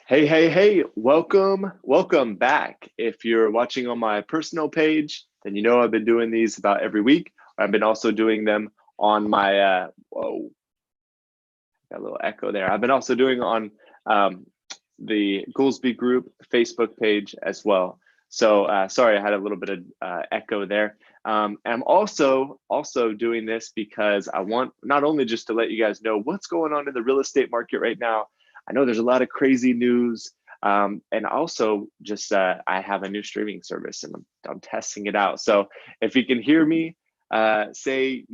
Hey, welcome back. If you're watching on my personal page, then you know I've been doing these about every week. I've been also doing them on my, whoa, got a little echo there. I've been also doing on um, the Goolsby Group Facebook page as well. So sorry, I had a little bit of echo there. And I'm also doing this because I want not only just to let you guys know what's going on in the real estate market right now. I know there's a lot of crazy news, and also just I have a new streaming service and I'm testing it out. So if you can hear me, say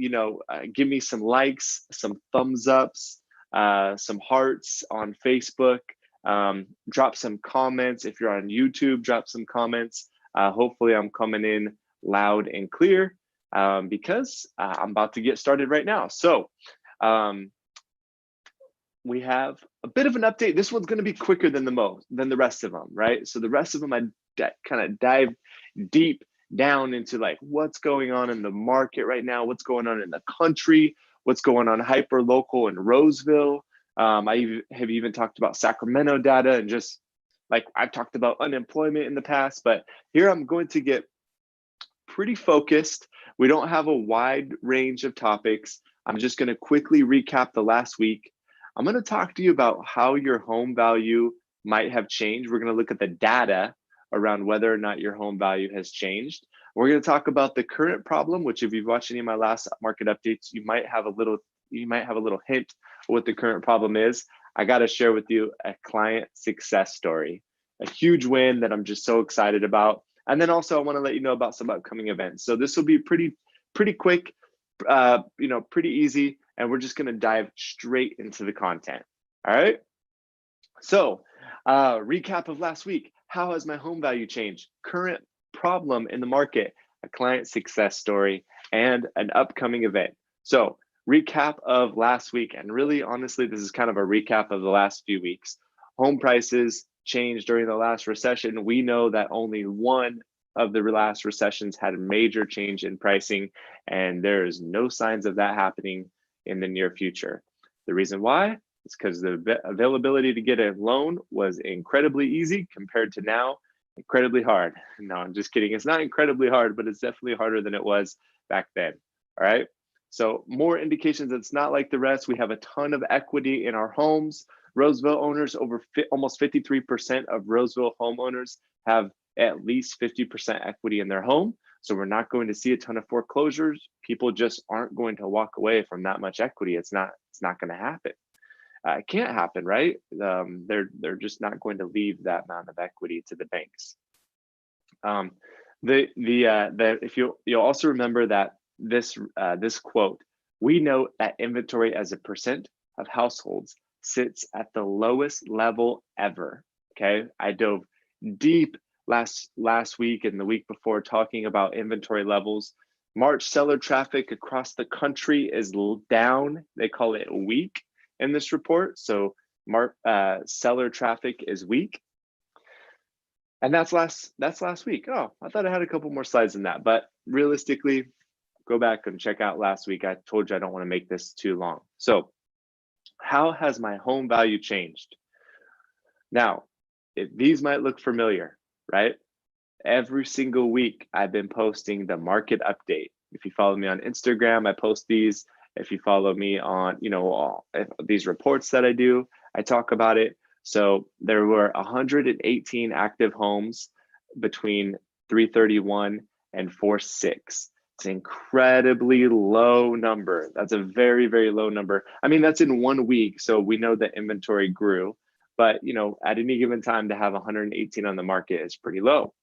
give me some likes, some thumbs ups, some hearts on Facebook. Drop some comments. If you're on YouTube, drop some comments. Hopefully I'm coming in loud and clear because I'm about to get started right now. So we have a bit of an update. This one's going to be quicker than the rest of them, right? So the rest of them, I kind of dive deep down into like what's going on in the market right now, what's going on in the country, what's going on hyper local in Roseville. I have even talked about Sacramento data and just like I've talked about unemployment in the past, but here I'm going to get pretty focused. We don't have a wide range of topics. I'm just going to quickly recap the last week. I'm going to talk to you about how your home value might have changed. We're going to look at the data around whether or not your home value has changed. We're going to talk about the current problem, which if you've watched any of my last market updates, you might have a little hint of what the current problem is. I got to share with you a client success story, a huge win that I'm just so excited about. And then also I want to let you know about some upcoming events. So this will be pretty quick, pretty easy. And we're just going to dive straight into the content. All right. So recap of last week. How has my home value changed? Current problem in the market, a client success story, and an upcoming event. So recap of last week. And really, honestly, this is kind of a recap of the last few weeks. Home prices changed during the last recession. We know that only one of the last recessions had a major change in pricing, and there is no signs of that happening in the near future. The reason why is because the availability to get a loan was incredibly easy compared to now, incredibly hard. No, I'm just kidding. It's not incredibly hard, but it's definitely harder than it was back then. All right. So more indications it's not like the rest. We have a ton of equity in our homes. Roseville owners, almost 53% of Roseville homeowners have at least 50% equity in their home. So we're not going to see a ton of foreclosures. People just aren't going to walk away from that much equity. It's not going to happen. It can't happen, right? They're just not going to leave that amount of equity to the banks. If you'll also remember that this quote, we note that inventory as a percent of households sits at the lowest level ever. Okay, I dove deep last week and the week before talking about inventory levels. March seller traffic across the country is down. They call it weak in this report. So seller traffic is weak. And that's last week. Oh, I thought I had a couple more slides than that, but realistically, go back and check out last week. I told you I don't want to make this too long. So how has my home value changed? Now, these might look familiar, right? Every single week, I've been posting the market update. If you follow me on Instagram, I post these. If you follow me on, these reports that I do, I talk about it. So there were 118 active homes between 3/31 and 4/6. It's an incredibly low number. That's a very, very low number. I mean, that's in 1 week. So we know that inventory grew, but at any given time to have 118 on the market is pretty low.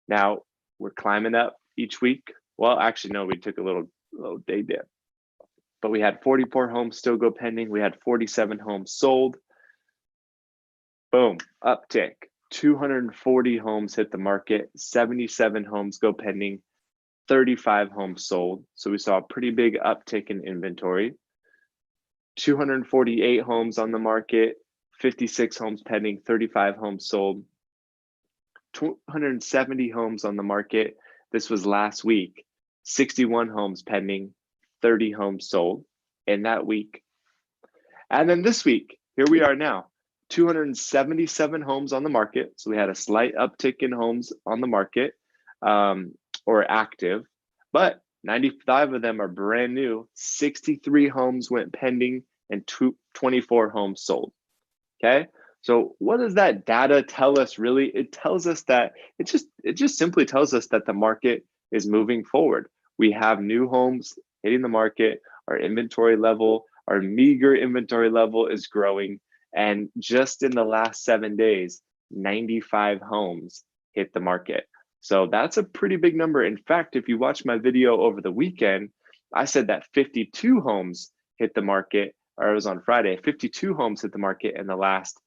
Now we're climbing up each week. Well, actually, no, we took a little day dip, but we had 44 homes still go pending. We had 47 homes sold. Boom, uptick. 240 homes hit the market, 77 homes go pending, 35 homes sold. So we saw a pretty big uptick in inventory. 248 homes on the market, 56 homes pending, 35 homes sold. 270 homes on the market. This was last week. 61 homes pending, 30 homes sold in that week. And then this week, here we are now. 277 homes on the market. So we had a slight uptick in homes on the market or active, but 95 of them are brand new. 63 homes went pending and 24 homes sold. Okay. So what does that data tell us really? It tells us that it just simply tells us that the market is moving forward. We have new homes hitting the market. Our inventory level, our meager inventory level is growing. And just in the last 7 days, 95 homes hit the market. So that's a pretty big number. In fact, if you watch my video over the weekend, I said that 52 homes hit the market, or it was on Friday, 52 homes hit the market in the last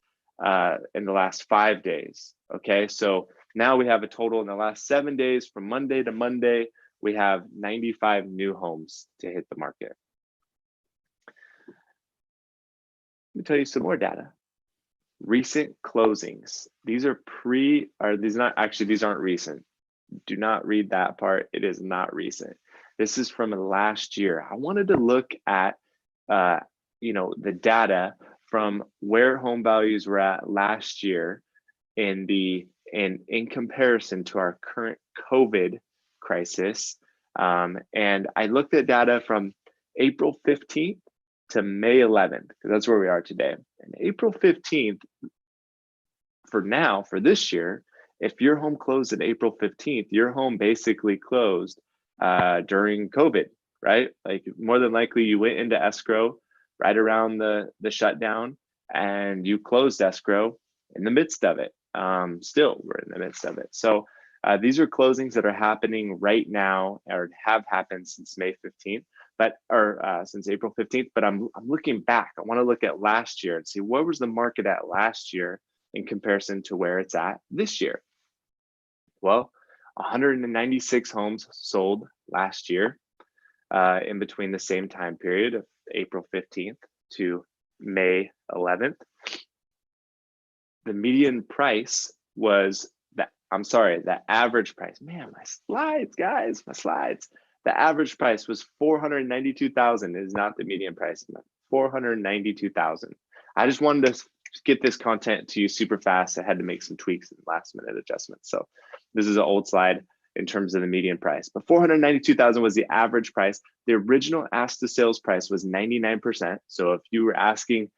5 days. Okay, so now we have a total in the last 7 days from Monday to Monday, we have 95 new homes to hit the market. Let me tell you some more data. Recent closings. These are these aren't recent. Do not read that part. It is not recent. This is from last year. I wanted to look at the data from where home values were at last year in comparison to our current COVID crisis. And I looked at data from April 15th to May 11th, because that's where we are today. And April 15th, for this year, if your home closed on April 15th, your home basically closed during COVID, right? Like more than likely you went into escrow right around the shutdown and you closed escrow in the midst of it. Still, we're in the midst of it. So these are closings that are happening right now or have happened since May 15th, since April 15th, but I'm looking back. I want to look at last year and see what was the market at last year in comparison to where it's at this year. Well, 196 homes sold last year in between the same time period of April 15th to May 11th. The median price was the average price. Man, my slides, guys, my slides. The average price was $492,000. It is not the median price, $492,000. I just wanted to get this content to you super fast. I had to make some tweaks and last minute adjustments. So this is an old slide in terms of the median price, but $492,000 was the average price. The original ask to sales price was 99%. So if you were asking,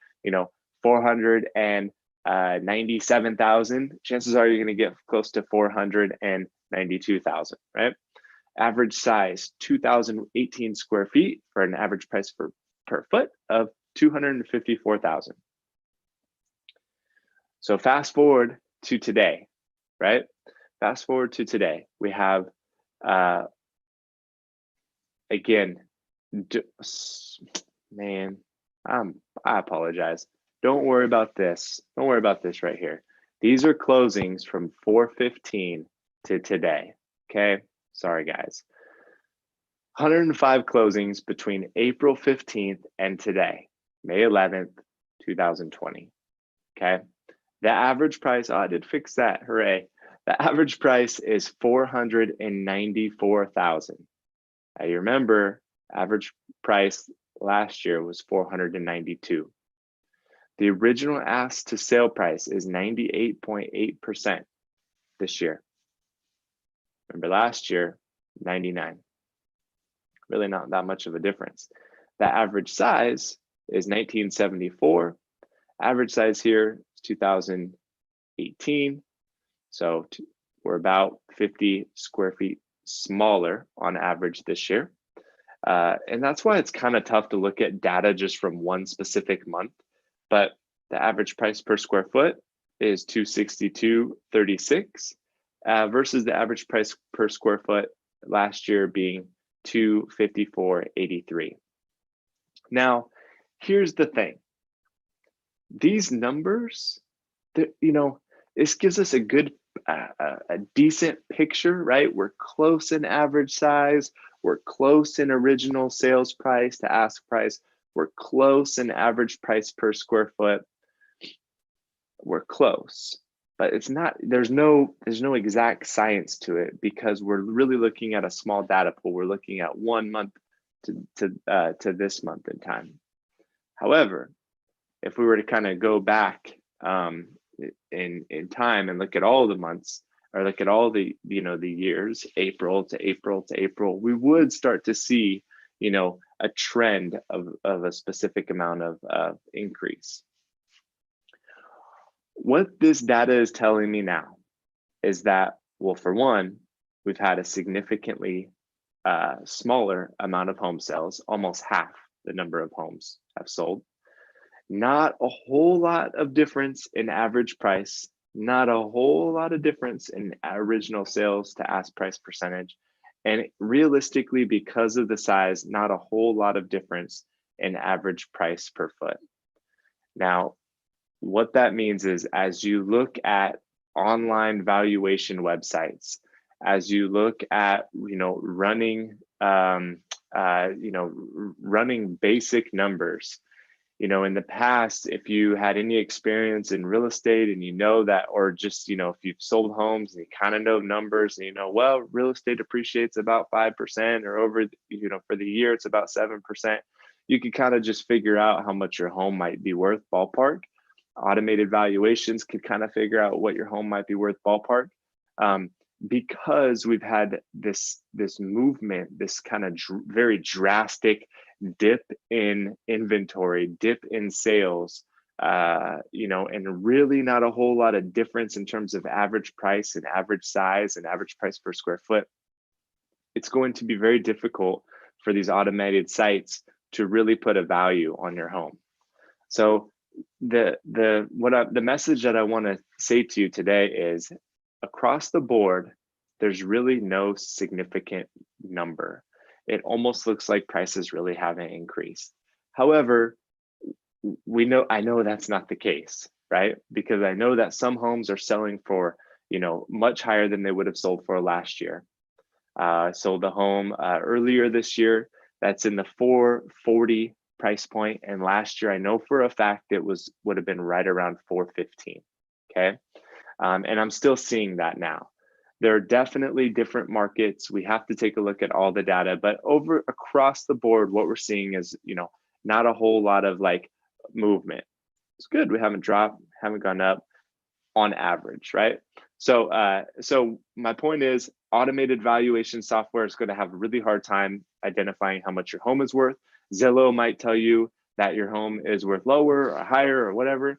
$497,000, chances are you're going to get close to $492,000, right? Average size, 2,018 square feet for an average price per foot of $254,000. So fast forward to today, right? Fast forward to today, we have, again, I apologize. Don't worry about this. Don't worry about this right here. These are closings from 4/15 to today, okay? Sorry, guys. 105 closings between April 15th and today, May 11th, 2020, okay? The average price, I did fix that, hooray. The average price is $494,000. Now you remember, average price last year was $492,000. The original ask to sale price is 98.8% this year. Remember last year, 99. Really not that much of a difference. The average size is 1974. Average size here is 2018. So we're about 50 square feet smaller on average this year. And that's why it's kind of tough to look at data just from one specific month. But the average price per square foot is $262.36 versus the average price per square foot last year being $254.83. Now, here's the thing. These numbers, this gives us a good, a decent picture, right? We're close in average size. We're close in original sales price to ask price. We're close in average price per square foot. We're close, but it's not, there's no exact science to it because we're really looking at a small data pool. We're looking at 1 month to this month in time. However, if we were to kind of go back in time and look at all the months, or look at all the the years, April to April to April, we would start to see a trend of a specific amount of increase. What this data is telling me now is that, well, for one, we've had a significantly smaller amount of home sales, almost half the number of homes have sold. Not a whole lot of difference in average price, not a whole lot of difference in original sales to ask price percentage. And realistically, because of the size, not a whole lot of difference in average price per foot. Now, what that means is, as you look at online valuation websites, as you look at running running basic numbers, in the past, if you had any experience in real estate and that, or just if you've sold homes and you kind of know numbers and well, real estate appreciates about 5%, or over for the year it's about 7%, you can kind of just figure out how much your home might be worth ballpark. Automated valuations could kind of figure out what your home might be worth ballpark. Because we've had this movement, this kind of very drastic dip in inventory, dip in sales, and really not a whole lot of difference in terms of average price and average size and average price per square foot, it's going to be very difficult for these automated sites to really put a value on your home. So the message that I want to say to you today is, across the board, there's really no significant number. It almost looks like prices really haven't increased. However, I know that's not the case, right? Because I know that some homes are selling for, much higher than they would have sold for last year. Sold a home earlier this year that's in the 440 price point, and last year I know for a fact it would have been right around 415. Okay. And I'm still seeing that now. There are definitely different markets. We have to take a look at all the data, but across the board, what we're seeing is, not a whole lot of movement. It's good. We haven't dropped, haven't gone up on average, right? So my point is, automated valuation software is going to have a really hard time identifying how much your home is worth. Zillow might tell you that your home is worth lower or higher or whatever.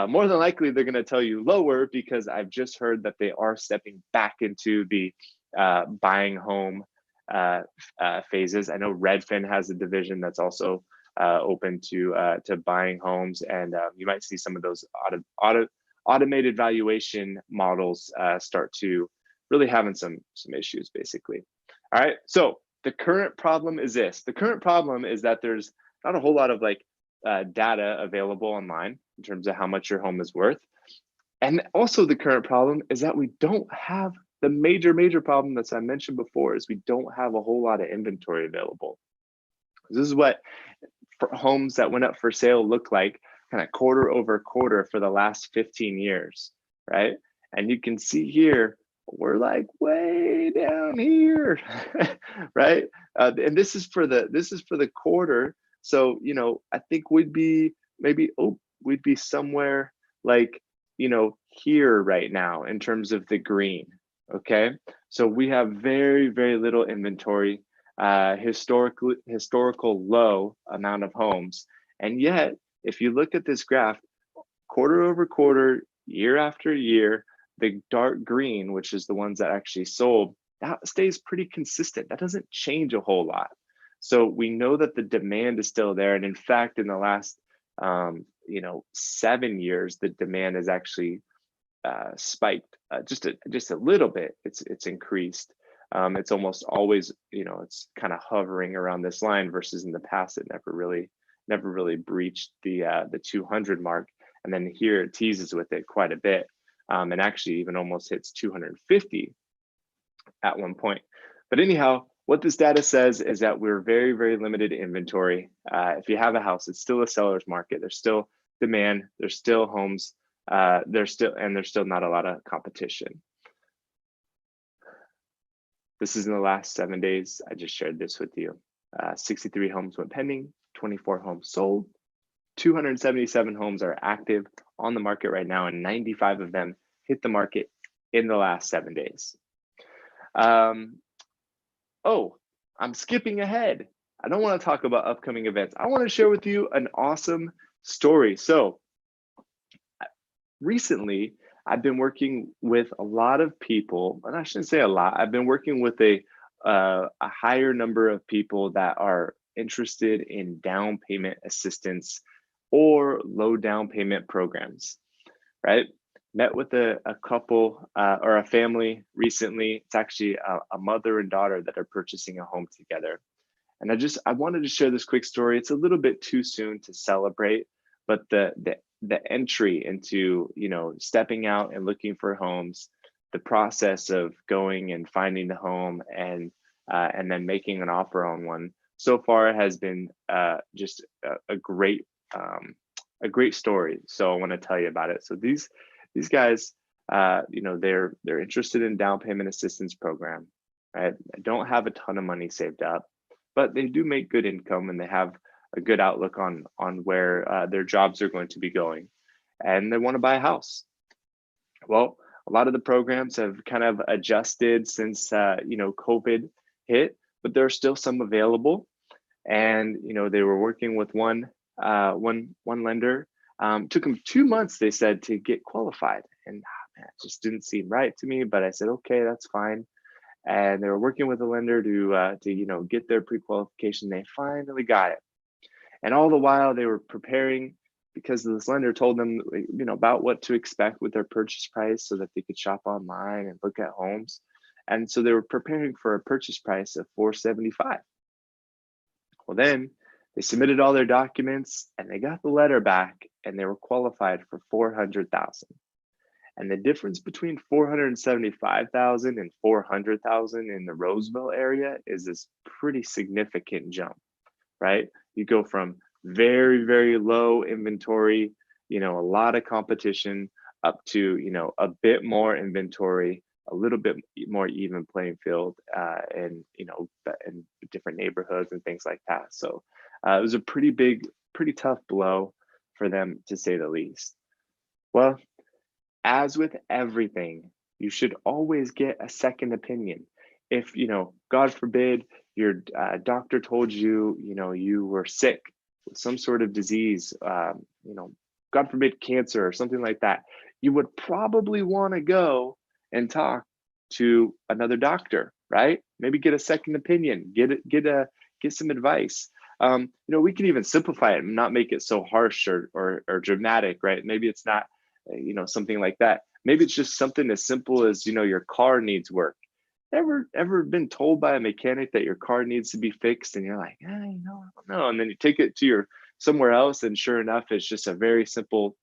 More than likely, they're going to tell you lower, because I've just heard that they are stepping back into the buying home phases. I know Redfin has a division that's also open to buying homes, and you might see some of those automated valuation models start to really having some issues, basically. All right, so the current problem is this. The current problem is that there's not a whole lot of data available online in terms of how much your home is worth. And also the current problem is that we don't have the major problem that I mentioned before, is we don't have a whole lot of inventory available. This is what homes that went up for sale look like kind of quarter over quarter for the last 15 years, right? And you can see here, we're way down here, right? And this is for the quarter. So, I think we'd be somewhere here right now in terms of the green. Okay. So we have very, very little inventory, historical low amount of homes. And yet, if you look at this graph, quarter over quarter, year after year, the dark green, which is the ones that actually sold, that stays pretty consistent. That doesn't change a whole lot. So we know that the demand is still there. And in fact, in the last 7 years, the demand has actually spiked just a little bit. It's increased. It's almost always, it's kind of hovering around this line, versus in the past it never really breached the 200 mark. And then here it teases with it quite a bit, and actually even almost hits 250 at one point. But anyhow, what this data says is that we're very, very limited inventory. If you have a house, it's still a seller's market. There's still demand. There's still homes. There's still not a lot of competition. This is in the last 7 days. I just shared this with you. 63 homes went pending, 24 homes sold. 277 homes are active on the market right now, and 95 of them hit the market in the last 7 days. Oh, I'm skipping ahead. I don't want to talk about upcoming events. I want to share with you an awesome story. So recently, I've been working with a lot of people, and I shouldn't say a lot. I've been working with a higher number of people that are interested in down payment assistance or low down payment programs, right? Met with a couple or a family recently. It's actually a mother and daughter that are purchasing a home together. And I wanted to share this quick story. It's a little bit too soon to celebrate, but the entry into, stepping out and looking for homes, the process of going and finding the home and then making an offer on one so far has been just a great story. So I want to tell you about it. So these guys, they're interested in down payment assistance program, right? They don't have a ton of money saved up, but they do make good income and they have a good outlook on where their jobs are going to be going, and they want to buy a house. Well, a lot of the programs have kind of adjusted since COVID hit, but there are still some available. And they were working with one lender. Took them 2 months, they said, to get qualified, and man, it just didn't seem right to me. But I said, okay, that's fine. And they were working with a lender to get their pre-qualification. They finally got it. And all the while they were preparing, because this lender told them, about what to expect with their purchase price so that they could shop online and look at homes. And so they were preparing for a purchase price of $475. Well, then they submitted all their documents and they got the letter back and they were qualified for $400,000. And the difference between $475,000 and $400,000 in the Roseville area is this pretty significant jump, right? You go from very, very low inventory, a lot of competition, up to, a bit more inventory, a little bit more even playing field, and in different neighborhoods and things like that. So it was a pretty tough blow for them, to say the least. Well, as with everything, you should always get a second opinion. If, God forbid, your doctor told you, you were sick with some sort of disease, God forbid, cancer or something like that, you would probably want to go and talk to another doctor, right? Maybe get a second opinion, get some advice. We can even simplify it and not make it so harsh or dramatic, right? Maybe it's not, something like that. Maybe it's just something as simple as, your car needs work. Ever been told by a mechanic that your car needs to be fixed, and you're like, I don't know, and then you take it to somewhere else, and sure enough, it's just a very simple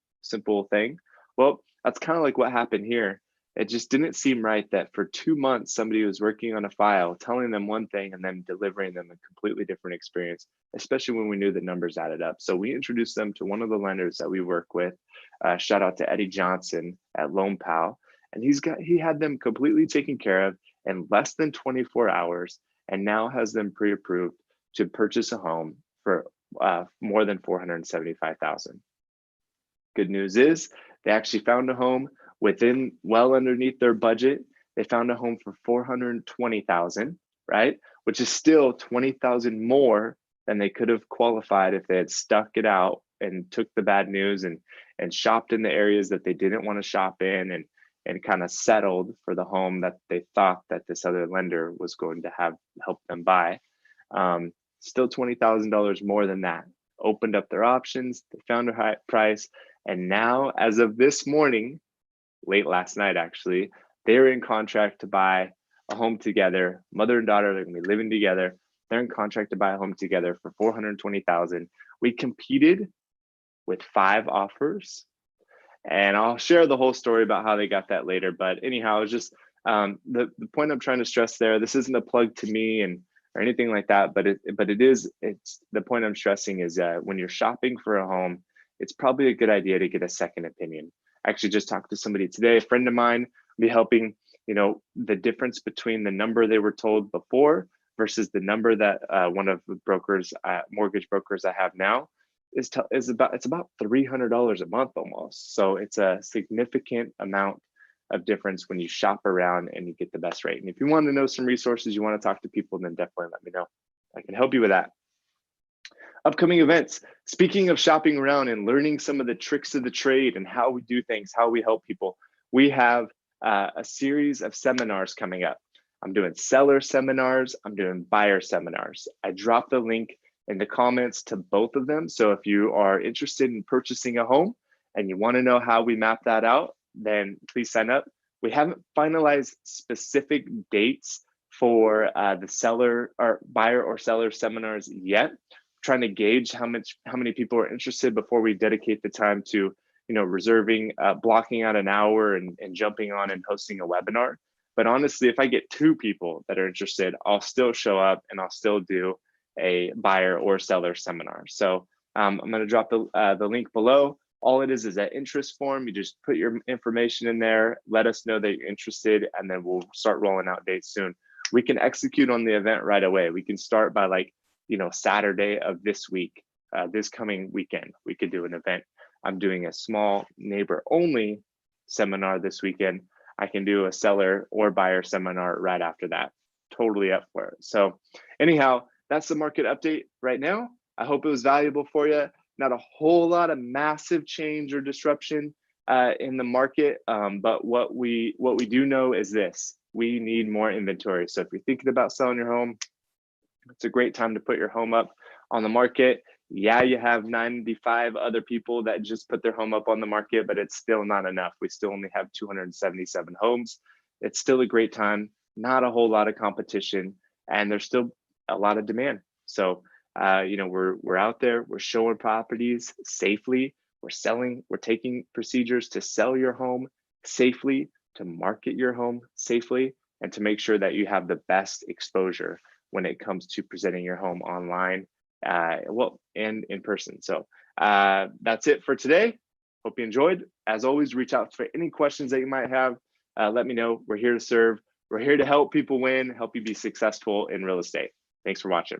thing. Well, that's kind of like what happened here. It just didn't seem right that for 2 months somebody was working on a file, telling them one thing and then delivering them a completely different experience, especially when we knew the numbers added up. So we introduced them to one of the lenders that we work with. Shout out to Eddie Johnson at Loan Pal, and he had them completely taken care of in less than 24 hours, and now has them pre-approved to purchase a home for more than $475,000. Good news is they actually found a home well underneath their budget. They found a home for $420,000, right? Which is still $20,000 more than they could have qualified if they had stuck it out and took the bad news and shopped in the areas that they didn't want to shop in, and kind of settled for the home that they thought that this other lender was going to help them buy. Still $20,000 more than that. Opened up their options, they found a high price, and now, as of this morning, late last night actually, they're in contract to buy a home together. Mother and daughter, they're gonna be living together. They're in contract to buy a home together for $420,000. We competed with 5 offers, and I'll share the whole story about how they got that later. But anyhow, it's just the point I'm trying to stress there. This isn't a plug to me or anything like that, but it's the point I'm stressing is when you're shopping for a home, it's probably a good idea to get a second opinion. I actually just talked to somebody today, a friend of mine, be helping, the difference between the number they were told before versus the number that one of the mortgage brokers I have now. it's about $300 a month almost. So it's a significant amount of difference when you shop around and you get the best rate. And if you want to know some resources, you want to talk to people, then definitely let me know. I can help you with that. Upcoming events. Speaking of shopping around and learning some of the tricks of the trade and how we do things, how we help people, we have a series of seminars coming up. I'm doing seller seminars, I'm doing buyer seminars. I dropped the link in the comments to both of them. So if you are interested in purchasing a home and you want to know how we map that out, then please sign up. We haven't finalized specific dates for the seller or buyer or seller seminars yet. Trying to gauge how many people are interested before we dedicate the time to reserving, blocking out an hour and jumping on and hosting a webinar. But honestly, if I get 2 people that are interested, I'll still show up and I'll still do a buyer or seller seminar. So I'm going to drop the link below. All it is an interest form. You just put your information in there, let us know that you're interested, and then we'll start rolling out dates soon. We can execute on the event right away. We can start by Saturday of this week, this coming weekend, we could do an event. I'm doing a small neighbor only seminar this weekend. I can do a seller or buyer seminar right after that. Totally up for it. So anyhow, that's the market update right now. I hope it was valuable for you. Not a whole lot of massive change or disruption in the market, but what we do know is this: we need more inventory. So if you're thinking about selling your home, it's a great time to put your home up on the market. Yeah, you have 95 other people that just put their home up on the market, but it's still not enough. We still only have 277 homes. It's still a great time, not a whole lot of competition, and there's still a lot of demand. So, we're out there, we're showing properties safely, we're taking procedures to sell your home safely, to market your home safely, and to make sure that you have the best exposure when it comes to presenting your home online, and in person. So that's it for today. Hope you enjoyed. As always, reach out for any questions that you might have. Let me know. We're here to serve. We're here to help people win, help you be successful in real estate. Thanks for watching.